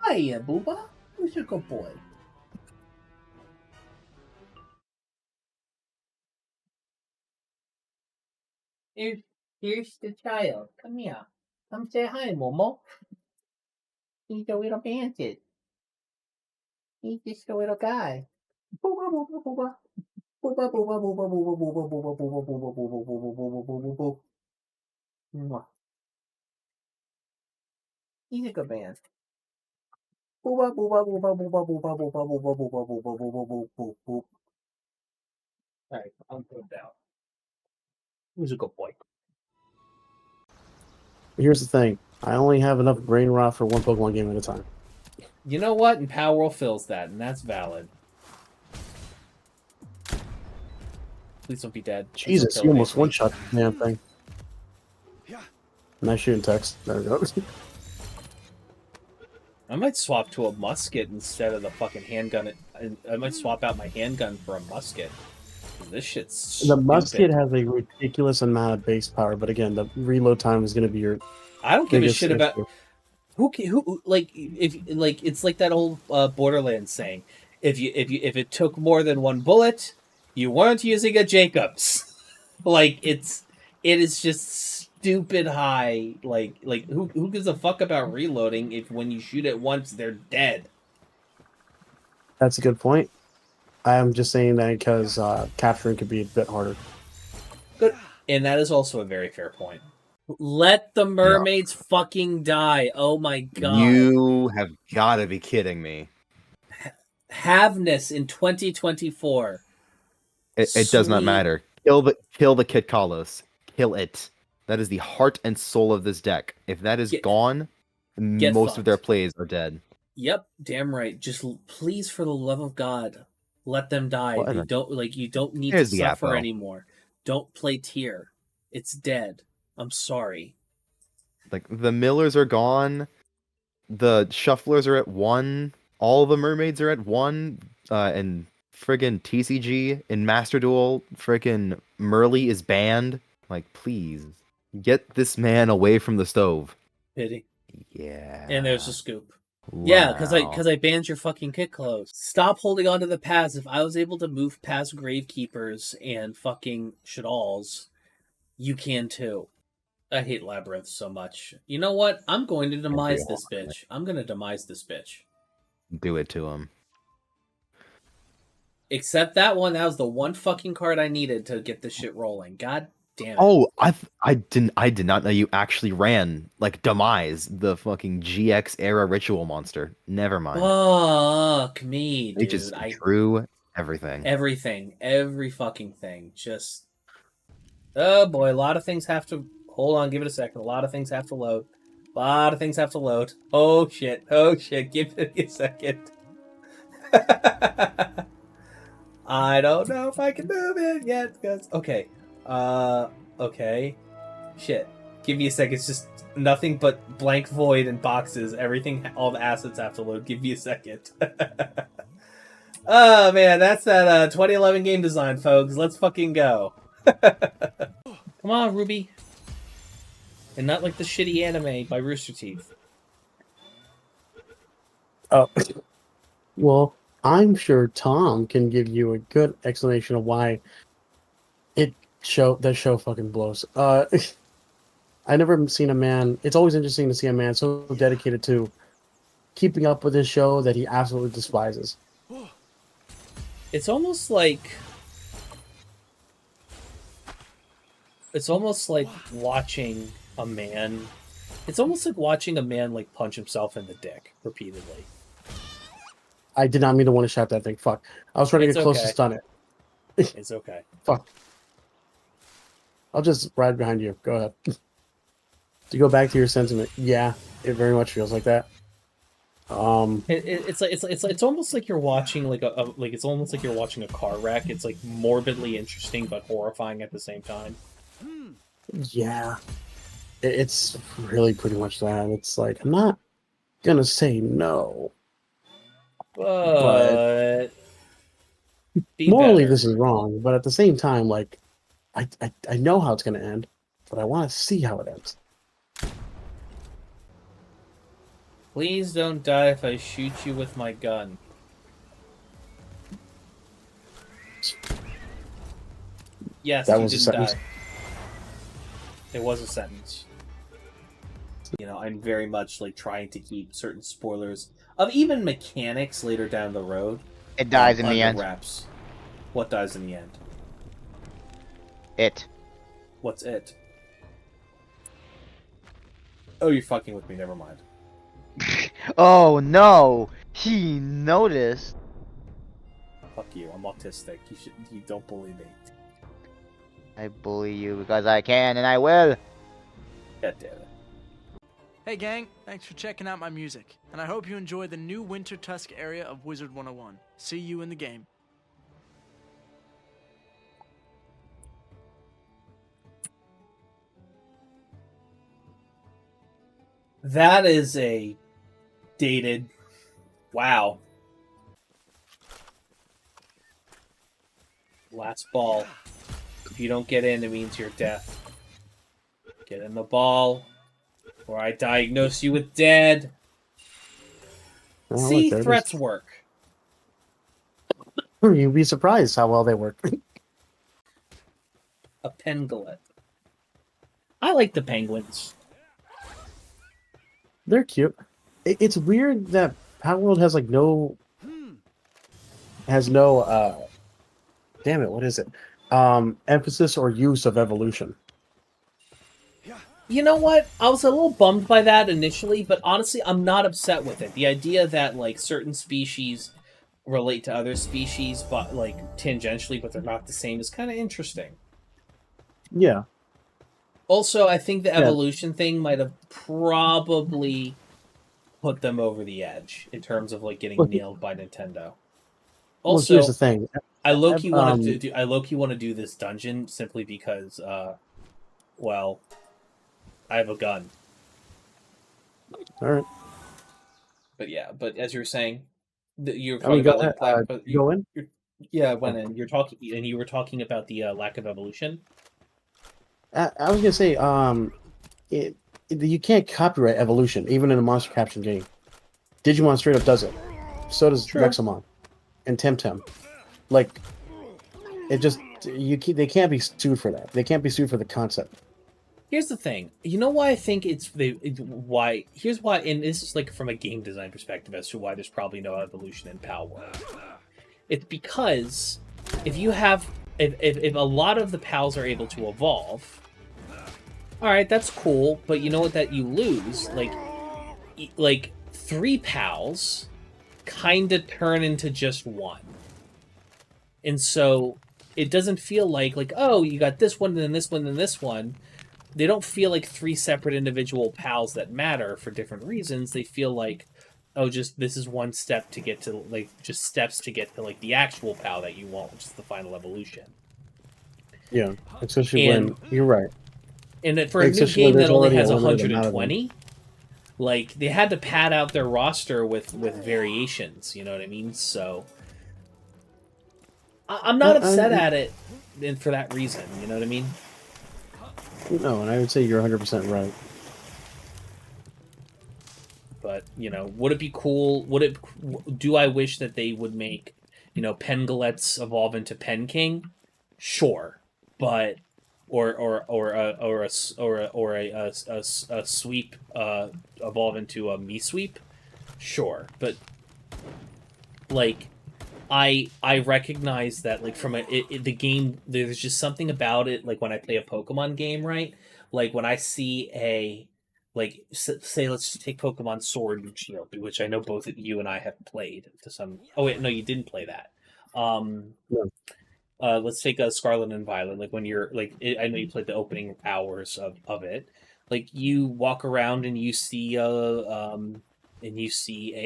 Hiya, Booba. Who's your good boy? Here's the child. Come here. Come say hi, Momo. He's the little bandit. He's just a little guy. Booba, booba, booba. Booba, booba, booba, booba, booba, booba, booba, booba, booba, booba, booba, booba, booba. Mwah. He's a good man. Booba, booba, booba, booba, booba, booba, booba, booba, booba, booba, booba, boop, boop. Alright, I'm put down. Who's a good boy? Here's the thing. I only have enough brain rot for one Pokemon game at a time. You know what? And Palworld fills that, and that's valid. Please don't be dead. Jesus, you almost one-shot the damn thing. Nice shooting text. There we go. I might swap to a musket instead of the fucking handgun. I might swap out my handgun for a musket. This shit's stupid. The musket has a ridiculous amount of base power, but again, the reload time is going to be your. I don't give a shit about who like if like it's like that old Borderlands saying, if it took more than one bullet, you weren't using a Jacobs. Like it is just stupid high. Like who gives a fuck about reloading if when you shoot it once they're dead? That's a good point. I'm just saying that because capturing could be a bit harder. Good, and that is also a very fair point. Let the mermaids fucking die! Oh my god! You have got to be kidding me. Haveness in 2024. It does not matter. Kill the Kid Kalos. Kill it. That is the heart and soul of this deck. If that is gone, most of their plays are dead. Yep, damn right. Just please, for the love of God, let them die. They don't you don't need to suffer anymore. Don't play tier. It's dead. I'm sorry. Like the Millers are gone. The Shufflers are at 1. All the Mermaids are at 1. And friggin' TCG in Master Duel, friggin' Merly is banned. Like, please get this man away from the stove. Pity. Yeah. And there's a scoop. Wow. Yeah, because I banned your fucking kit clothes. Stop holding on to the paths. If I was able to move past Gravekeepers and fucking Shadalls, you can too. I hate Labyrinth so much. You know what? I'm going to demise this bitch. I'm going to demise this bitch. Do it to him. Except that one. That was the one fucking card I needed to get this shit rolling. God damn it. Oh, I did not know you actually ran like Demise, the fucking GX era ritual monster. Never mind. Fuck me, dude. They just drew everything. Everything. Every fucking thing. Just... Oh boy, a lot of things have to... Hold on, give it a second. A lot of things have to load. A lot of things have to load. Oh shit. Oh shit. Give it a second. I don't know if I can move it yet. Because... Okay. Okay. Shit. Give me a second. It's just nothing but blank void and boxes. Everything, all the assets have to load. Give me a second. Oh man, that's that 2011 game design, folks. Let's fucking go. Come on, Ruby. And not like the shitty anime by Rooster Teeth. Oh. Well, I'm sure Tom can give you a good explanation of why that show fucking blows. I never seen a man... It's always interesting to see a man so dedicated to keeping up with his show that he absolutely despises. It's almost like watching a man... It's almost like watching a man like punch himself in the dick repeatedly. I did not mean to one-shot that thing. Fuck. I was trying to get close to stun it. It's okay. Fuck. I'll just ride behind you. Go ahead. To go back to your sentiment, yeah, it very much feels like that. It's almost like you're watching it's almost like you're watching a car wreck. It's like morbidly interesting but horrifying at the same time. Yeah, it's really pretty much that. It's like, I'm not gonna say no, but morally this is wrong. But at the same time, like, I know how it's gonna end, but I want to see how it ends. Please don't die if I shoot you with my gun. Yes, That you was a didn't sentence. die. It was a sentence. You know, I'm very much like trying to keep certain spoilers of even mechanics later down the road. It dies in the under end. wraps. What dies in the end? It. What's it? Oh, you're fucking with me. Never mind. Oh no! He noticed. Fuck you. I'm autistic. You don't bully me. I bully you because I can and I will. God damn it. Hey gang, thanks for checking out my music, and I hope you enjoy the new Winter Tusk area of Wizard 101. See you in the game. That is a dated. Wow. Last ball. If you don't get in, it means you're death. Get in the ball, or I diagnose you with dead. Oh, See, look, there it threats is. work. You'd be surprised how well they work. A pangolin. I like the penguins. They're cute. It's weird that Palworld has like no damn it, what is it? Emphasis or use of evolution. You know what? I was a little bummed by that initially, but honestly, I'm not upset with it. The idea that like certain species relate to other species, but like tangentially, but they're not the same, is kind of interesting. Yeah. Also, I think the evolution thing might have probably put them over the edge in terms of like getting nailed by Nintendo. Well, Also, here's the thing. I low-key want to do this dungeon simply because, well, I have a gun. All right. But yeah, but as you were saying, you're I mean, talking about like go in. yeah, I went in. You're talking, and you were talking about the lack of evolution. I was gonna say, you can't copyright evolution even in a monster capture game. Digimon straight up does it. So does True. Rexamon and Temtem. Like, it just they can't be sued for that. They can't be sued for the concept. Here's the thing. You know why I think why? Here's why, and this is like from a game design perspective as to why there's probably no evolution in Palworld. It's because if you have if a lot of the pals are able to evolve, all right, that's cool. But you know what? That you lose like 3 pals kind of turn into just 1, and so it doesn't feel like oh, you got this one, and then this one, and then this one. They don't feel like 3 separate individual pals that matter for different reasons. They feel like, oh, just this is one step to get to just steps to get to the actual pal that you want, which is the final evolution. Yeah, especially when you're right. And for a new game that only has 120, like they had to pad out their roster with variations. You know what I mean? So I'm not upset at it, and for that reason, you know what I mean? No, and I would say you're 100% right. But, would it be cool? Do I wish that they would make, Pengolets evolve into Pen King? Sure, but or a sweep evolve into a me sweep? Sure, but I recognize that from the game, there's just something about it. Like when I play a Pokemon game, right? Like when I see say let's just take Pokemon Sword and Shield, which I know both of you and I have played to some. Oh wait, no, you didn't play that. No. Let's take a Scarlet and Violet. Like when you're I know you played the opening hours of it. Like you walk around and you see a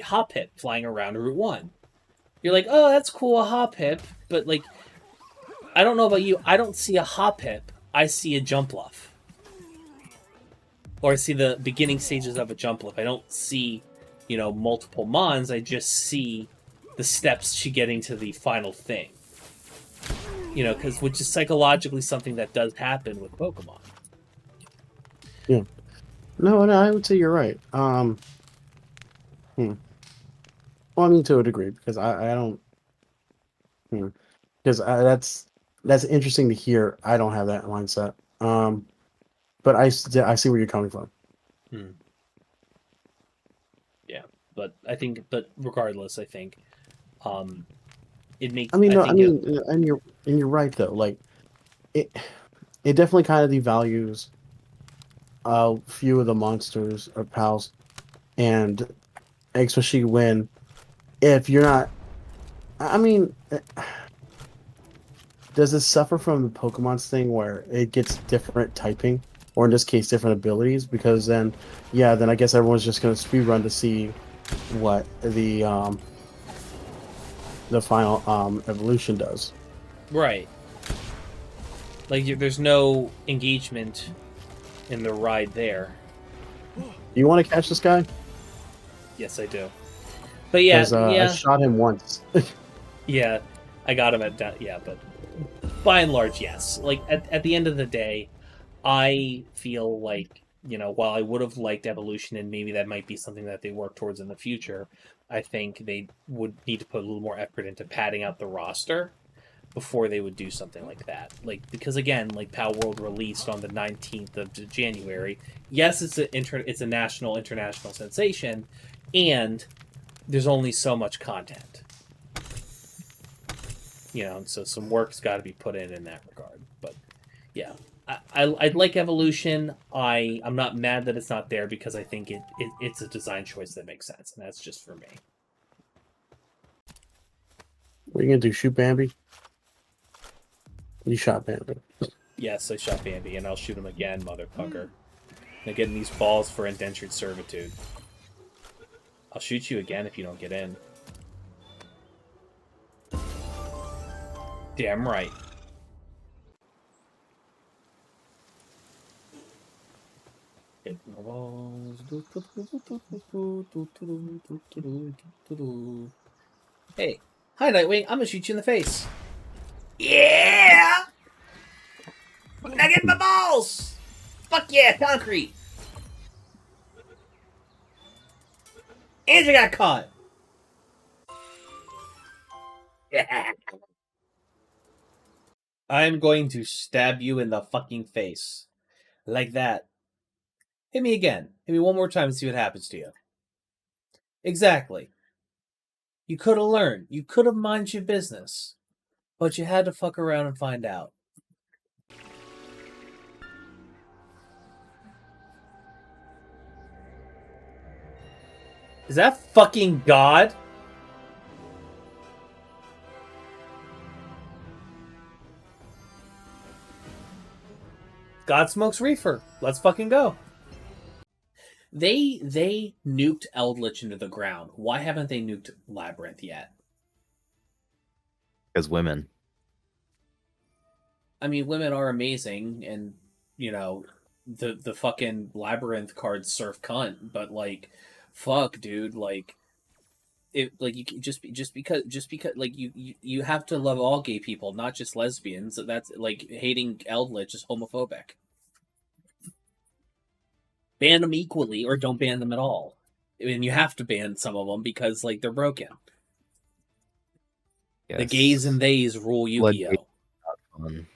Hoppip flying around Route 1. You're like, oh, that's cool, a Hoppip, but I don't know about you, I don't see a Hoppip, I see a Jumpluff. Or I see the beginning stages of a Jumpluff. I don't see, multiple Mons, I just see the steps to getting to the final thing. Which is psychologically something that does happen with Pokemon. Yeah. No, I would say you're right. Well, I mean, to a degree, because I don't. Because that's interesting to hear. I don't have that mindset. But I see where you're coming from. Yeah, but regardless, I think, it makes. I mean, no, I think and you're right though. Like, it definitely kind of devalues a few of the monsters or pals, and especially when if you're not. I mean, does it suffer from the Pokemon's thing where it gets different typing, or in this case, different abilities? Because then, then I guess everyone's just gonna speedrun to see what the final evolution does. right. Like there's no engagement in the ride there. You want to catch this guy? Yes, I do. But yeah, I shot him once. yeah, I got him at that. Yeah, but by and large, yes. Like at the end of the day, I feel like, while I would have liked evolution and maybe that might be something that they work towards in the future, I think they would need to put a little more effort into padding out the roster before they would do something like that. Like, because again, like Palworld released on the 19th of January. Yes, it's a national, international sensation, and there's only so much content. And so some work's got to be put in that regard. But yeah, I'd like evolution. I'm not mad that it's not there because I think it's a design choice that makes sense, and that's just for me. What are you gonna do? Shoot Bambi? You shot Bambi. Yes, I shot Bambi, and I'll shoot him again, motherfucker. And getting these balls for indentured servitude. I'll shoot you again if you don't get in. Damn right. Hey, hi Nightwing, I'm gonna shoot you in the face. Yeah! Now get my balls! Fuck yeah, concrete! And you got caught! Yeah. I'm going to stab you in the fucking face. Like that. Hit me again. Hit me one more time and see what happens to you. Exactly. You could have learned. You could have minded your business. But you had to fuck around and find out. Is that fucking God? God smokes reefer. Let's fucking go. They nuked Eldritch into the ground. Why haven't they nuked Labyrinth yet? Because women. I mean, women are amazing, and the fucking Labyrinth cards surf cunt. But like, fuck, dude, like, it like you just because like you have to love all gay people, not just lesbians. That's like hating Eldritch is homophobic. Ban them equally, or don't ban them at all. I mean, you have to ban some of them because like they're broken. Yes. The gays and theys rule Yu-Gi-Oh. Can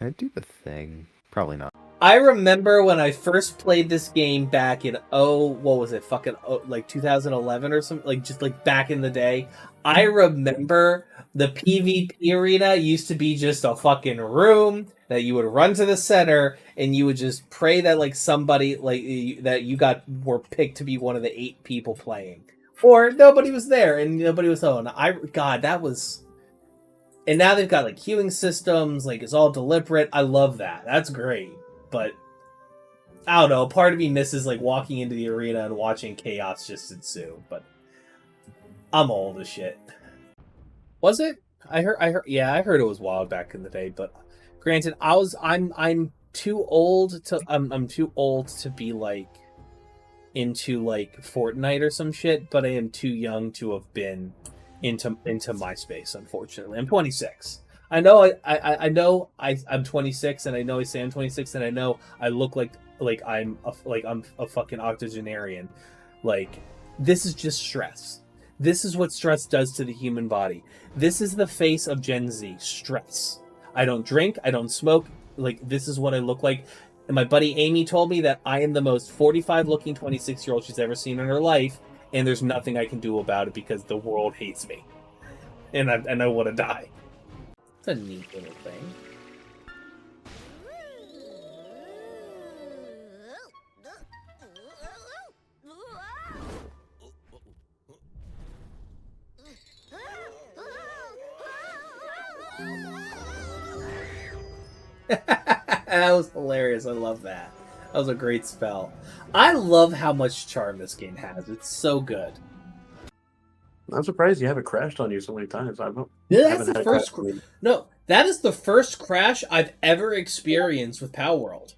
I do the thing? Probably not. I remember when I first played this game back in like 2011 or something, like just like back in the day. I remember the PvP arena used to be just a fucking room that you would run to the center and you would just pray that like somebody like that you were picked to be one of the 8 people playing, or nobody was there and nobody was home. That was. And now they've got like queuing systems, like it's all deliberate. I love that. That's great. But I don't know. Part of me misses like walking into the arena and watching chaos just ensue. But I'm old as shit. Was it? I heard. Yeah, I heard it was wild back in the day. But granted, I'm too old to. I'm too old to be like into like Fortnite or some shit. But I am too young to have been into MySpace. Unfortunately, I'm 26. I know I'm 26, and I know I say I'm 26, and I know I look like I'm a fucking octogenarian. Like, this is just stress. This is what stress does to the human body. This is the face of Gen Z. Stress. I don't drink. I don't smoke. Like, this is what I look like. And my buddy Amy told me that I am the most 45-looking 26-year-old she's ever seen in her life, and there's nothing I can do about it because the world hates me. And I want to die. It's a neat little thing. That was hilarious. I love that. That was a great spell. I love how much charm this game has. It's so good. I'm surprised you haven't crashed on you so many times. That's the first. No, that is the first crash I've ever experienced with Palworld,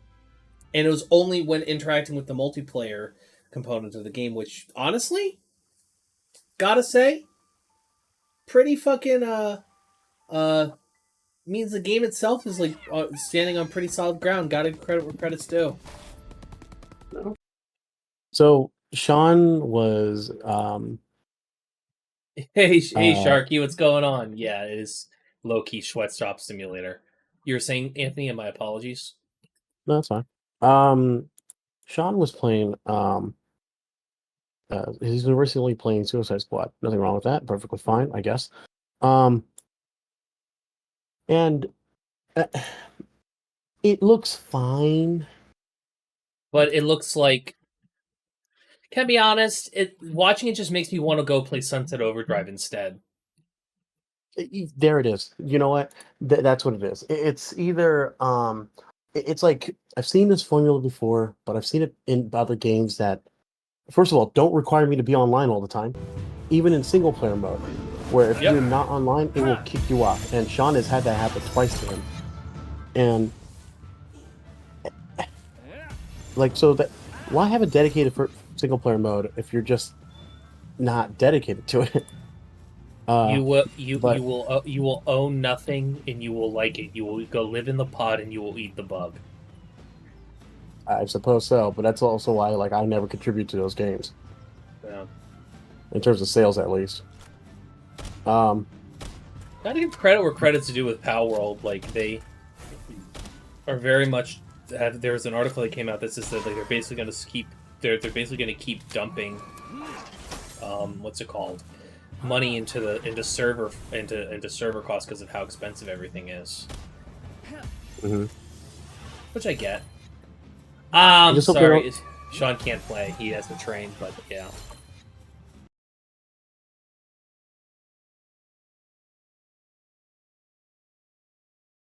and it was only when interacting with the multiplayer component of the game, which honestly, gotta say, pretty fucking means the game itself is like standing on pretty solid ground. Gotta credit where credit's due. So Sean was Hey Sharky, what's going on? Yeah, it is low-key sweatshop simulator. You were saying, Anthony, and my apologies. no, that's fine. Sean was playing he's been recently playing Suicide Squad. Nothing wrong with that. Perfectly fine, I guess. And it looks fine, but it looks like, can I be honest, watching it just makes me want to go play Sunset Overdrive instead. There it is. You know what? That's what it is. It's either it's like I've seen this formula before, but I've seen it in other games that, first of all, don't require me to be online all the time, even in single player mode, where if you're not online, it will kick you off. And Sean has had that happen twice to him. And like, so that, why have a dedicated for single player mode if you're just not dedicated to it? You will own nothing and you will like it. You will go live in the pod and you will eat the bug. I suppose so, but that's also why I never contribute to those games. Yeah. In terms of sales, at least. Gotta give credit where credit's due with Palworld. Like, they are very much. There was an article that came out that says that they're basically going to keep. They're basically going to keep dumping. What's it called? Money into server costs because of how expensive everything is. Mm-hmm. Which I get. Sorry, Sean can't play. He has to train, but yeah.